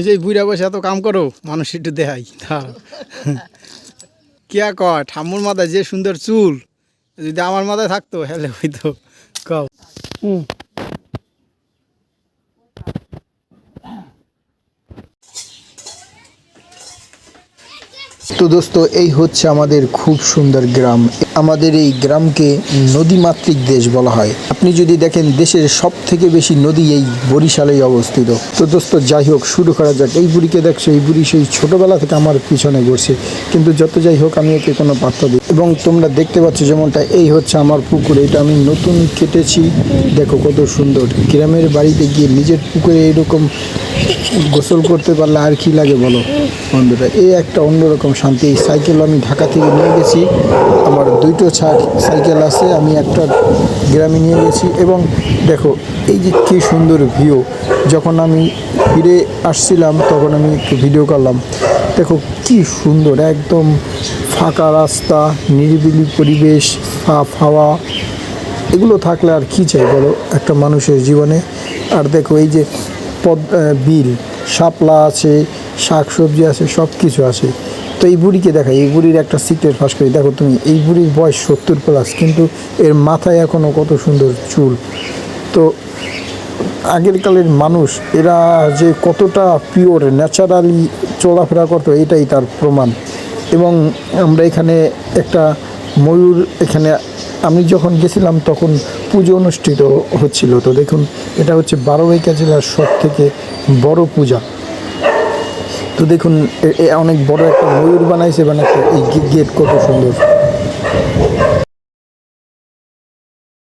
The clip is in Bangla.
এই যে বুড়া বসে এত কাম করো, মানুষ একটু দেখাই কিয়া কয় ঠাম্মুর মাথায় যে সুন্দর চুল, যদি আমার মাথায় থাকতো হেলে হইতো। কও তো দোস্ত, এই হচ্ছে আমাদের খুব সুন্দর গ্রাম। আমাদের এই গ্রামকে নদীমাতৃক দেশ বলা হয়। আপনি যদি দেখেন দেশের সব থেকে বেশি নদী এই বরিশালেই অবস্থিত। তো দোস্ত যাই হোক, শুরু করা যাক। এই বুড়িকে দেখছো, এই বুড়ি সেই ছোটোবেলা থেকে আমার পিছনে ঘুরছে, কিন্তু যত যাই হোক আমি একে কোনো পাত্তা দিই। এবং তোমরা দেখতে পাচ্ছ যেমনটা, এই হচ্ছে আমার পুকুর। এটা আমি নতুন কেটেছি, দেখো কত সুন্দর। গ্রামের বাড়িতে গিয়ে নিজের পুকুরে এরকম গোসল করতে পারলে আর কি লাগে বলো বন্ধুরা। এই একটা অন্যরকম শান্তি। এই সাইকেল আমি ঢাকা থেকে নিয়ে গেছি, আমার দুইটো সাইকেল আছে, আমি একটা গ্রামে নিয়ে গেছি। এবং দেখো এই যে কী সুন্দর ভিউ। যখন আমি ফিরে আসছিলাম তখন আমি একটু ভিডিও করলাম। দেখো কি সুন্দর, একদম ফাঁকা রাস্তা, নিরিবিলি পরিবেশ, সাফ হাওয়া। এগুলো থাকলে আর কি চাই বলো একটা মানুষের জীবনে। আর দেখো এই যে বিল, শাপলা আছে, শাক সবজি আছে, সব কিছু আছে। তো এই বুড়িকে দেখাই, এই বুড়ির একটা সিক্রেট ফাঁস করি। দেখো তুমি, এই বুড়ির বয়স 70+, কিন্তু এর মাথায় এখনও কত সুন্দর চুল। তো আগের কালের মানুষ এরা যে কতটা পিওর ন্যাচারালি চলাফেরা করতো, এটাই তার প্রমাণ। এবং আমরা এখানে একটা ময়ূর, এখানে আমি যখন গেছিলাম তখন পুজো অনুষ্ঠিত হচ্ছিল। তো দেখুন, এটা হচ্ছে বারোয়াইকা জেলার সব থেকে বড় পূজা। তো দেখুন অনেক বড় একটা ময়ূর বানাইছে, মানে একটা এই গেট কত সুন্দর।